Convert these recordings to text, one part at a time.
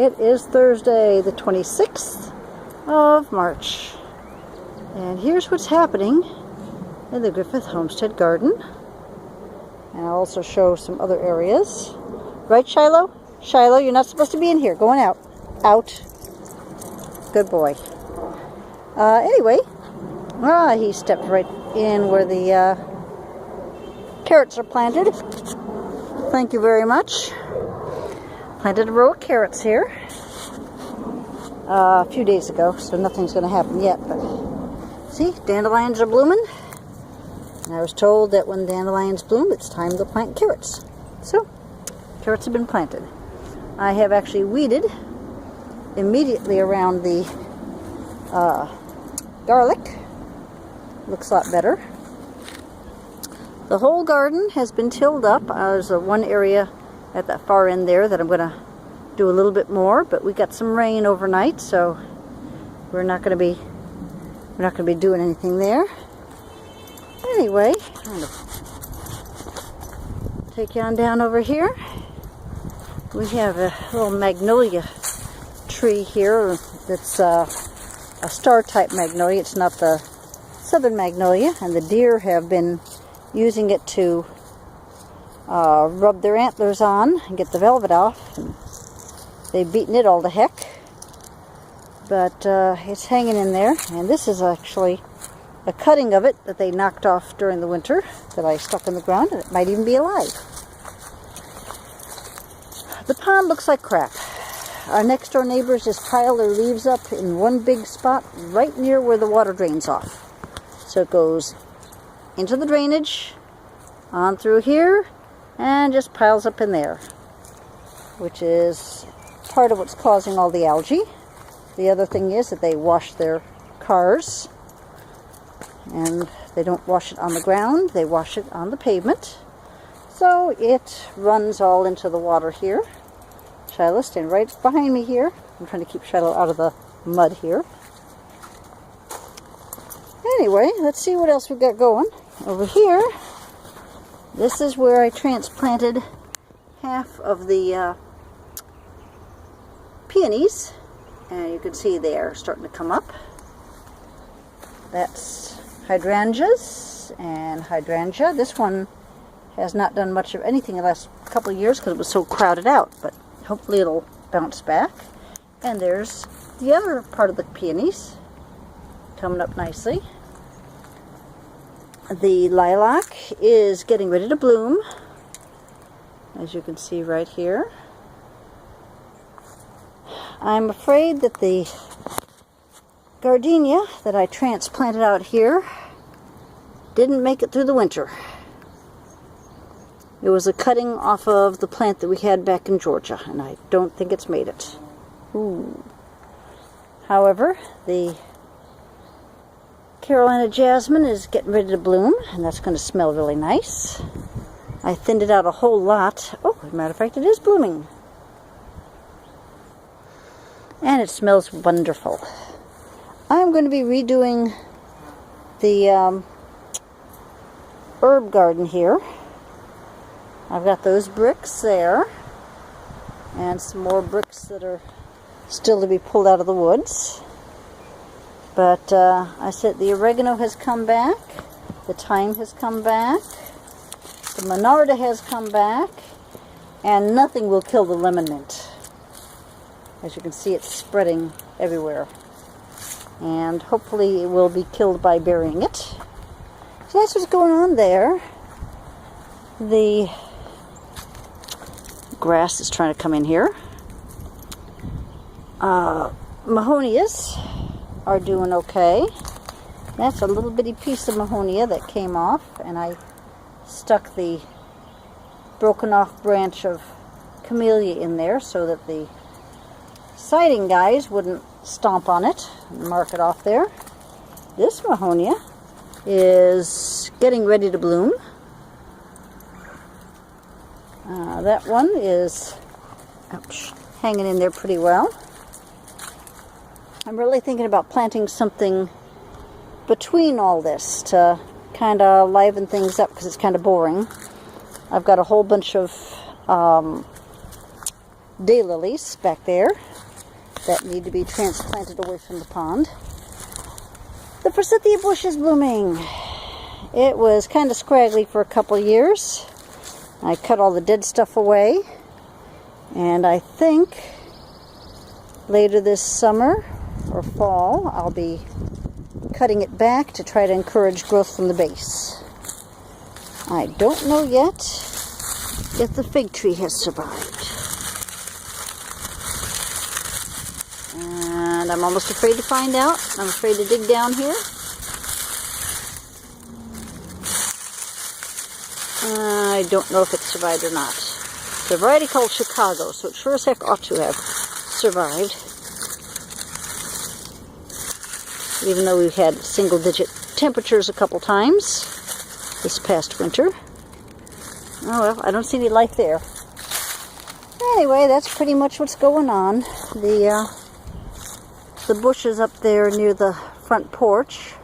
It is Thursday, the 26th of March. And here's what's happening in the Griffith Homestead garden. And I'll also show some other areas. Right, Shiloh? Shiloh, you're not supposed to be in here. Going out. Out. Good boy. Anyway, he stepped right in where the carrots are planted. Thank you very much. Planted a row of carrots here a few days ago, so nothing's going to happen yet. But see, dandelions are blooming. And I was told that when dandelions bloom, it's time to plant carrots. So, carrots have been planted. I have actually weeded immediately around the garlic. Looks a lot better. The whole garden has been tilled up. There's one area at that far end there that I'm going to do a little bit more, but we got some rain overnight, so we're not going to be doing anything there. Anyway, I'm going to take you on down over here. We have a little magnolia tree here that's a star type magnolia. It's not the southern magnolia, and the deer have been using it to rub their antlers on and get the velvet off. And they've beaten it all to heck. But it's hanging in there. And this is actually a cutting of it that they knocked off during the winter that I stuck in the ground, and it might even be alive. The pond looks like crap. Our next door neighbors just pile their leaves up in one big spot right near where the water drains off. So it goes into the drainage, on through here, and just piles up in there, which is part of what's causing all the algae. The other thing is that they wash their cars, and they don't wash it on the ground, they wash it on the pavement. So it runs all into the water here. Shiloh, stand right behind me here. I'm trying to keep Shiloh out of the mud here. Anyway, let's see what else we got going. Over here, this is where I transplanted half of the peonies, and you can see they are starting to come up. That's hydrangeas and hydrangea. This one has not done much of anything in the last couple of years because it was so crowded out, but hopefully it'll bounce back. And there's the other part of the peonies coming up nicely. The lilac is getting ready to bloom, as you can see right here. I'm afraid that the gardenia that I transplanted out here didn't make it through the winter. It was a cutting off of the plant that we had back in Georgia, and I don't think it's made it. Ooh. However, the Carolina jasmine is getting ready to bloom, and that's going to smell really nice. I thinned it out a whole lot. Oh, as a matter of fact, it is blooming. And it smells wonderful. I'm going to be redoing the herb garden here. I've got those bricks there, and some more bricks that are still to be pulled out of the woods. But I said the oregano has come back, the thyme has come back, the monarda has come back, and nothing will kill the lemon mint. As you can see, it's spreading everywhere. And hopefully it will be killed by burying it. So that's what's going on there. The grass is trying to come in here. Mahonias are doing okay. That's a little bitty piece of mahonia that came off, and I stuck the broken off branch of camellia in there so that the siding guys wouldn't stomp on it and mark it off there. This mahonia is getting ready to bloom. That one is hanging in there pretty well. I'm really thinking about planting something between all this to kind of liven things up because it's kind of boring. I've got a whole bunch of daylilies back there that need to be transplanted away from the pond. The forsythia bush is blooming. It was kind of scraggly for a couple years. I cut all the dead stuff away, and I think later this summer or fall I'll be cutting it back to try to encourage growth from the base. I don't know yet if the fig tree has survived. And I'm almost afraid to find out. I'm afraid to dig down here. I don't know if it survived or not. It's a variety called Chicago, so it sure as heck ought to have survived. Even though we've had single-digit temperatures a couple times this past winter. Oh well, I don't see any life there. Anyway, that's pretty much what's going on. The bushes up there near the front porch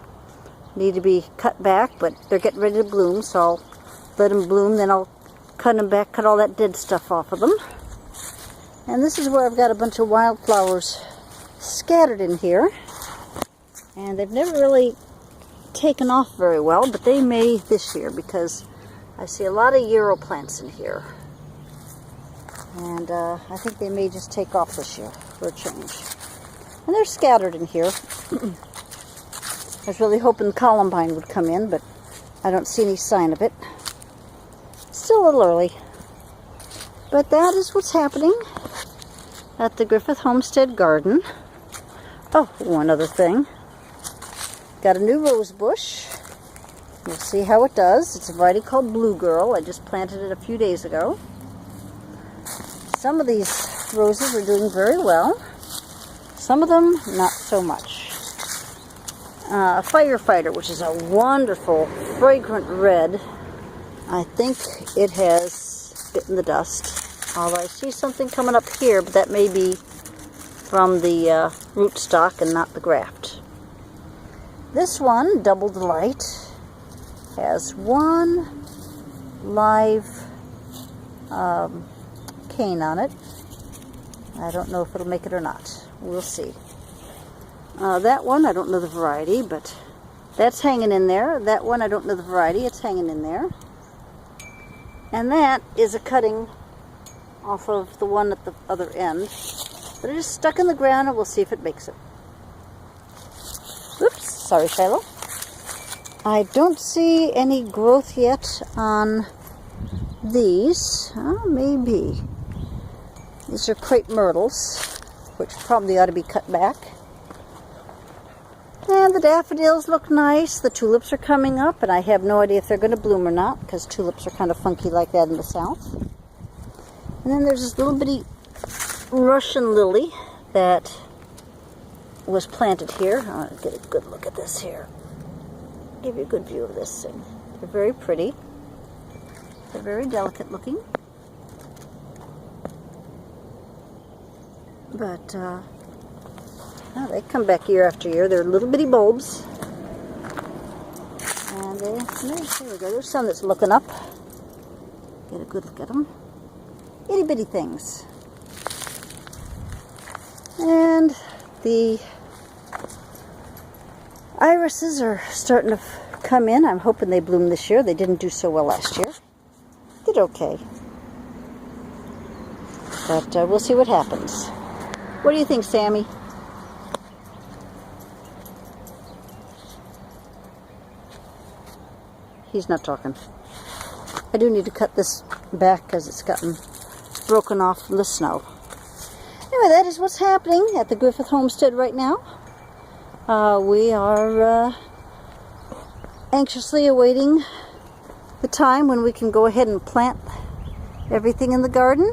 need to be cut back, but they're getting ready to bloom, so I'll let them bloom, then I'll cut them back, cut all that dead stuff off of them. And this is where I've got a bunch of wildflowers scattered in here. And they've never really taken off very well, but they may this year because I see a lot of yarrow plants in here. And I think they may just take off this year for a change. And they're scattered in here. I was really hoping columbine would come in, but I don't see any sign of it. Still a little early. But that is what's happening at the Griffith Homestead garden. Oh, one other thing. Got a new rose bush. We'll see how it does. It's a variety called Blue Girl. I just planted it a few days ago. Some of these roses are doing very well. Some of them, not so much. A Firefighter, which is a wonderful, fragrant red. I think it has bitten the dust. Although I see something coming up here, but that may be from the rootstock and not the graft. This one, Double Delight, has one live cane on it. I don't know if it'll make it or not. We'll see. That one, I don't know the variety, but that's hanging in there. That one, I don't know the variety. It's hanging in there. And that is a cutting off of the one at the other end. But it is stuck in the ground, and we'll see if it makes it. Oops, sorry, Shiloh. I don't see any growth yet on these. Oh, maybe. These are crepe myrtles, which probably ought to be cut back. And the daffodils look nice. The tulips are coming up, and I have no idea if they're going to bloom or not, because tulips are kind of funky like that in the south. And then there's this little bitty Russian lily that was planted here. I'll get a good look at this here. Give you a good view of this thing. They're very pretty. They're very delicate looking. But they come back year after year. They're little bitty bulbs. And there we go. There's some that's looking up. Get a good look at them. Itty bitty things. And the irises are starting to come in. I'm hoping they bloom this year. They didn't do so well last year. Did okay. But we'll see what happens. What do you think, Sammy? He's not talking. I do need to cut this back because it's gotten broken off from the snow. Anyway, that is what's happening at the Griffith Homestead right now. We are anxiously awaiting the time when we can go ahead and plant everything in the garden.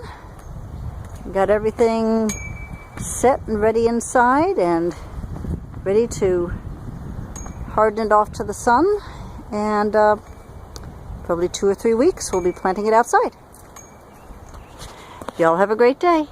Got everything set and ready inside and ready to harden it off to the sun. And probably 2 or 3 weeks we'll be planting it outside. Y'all have a great day.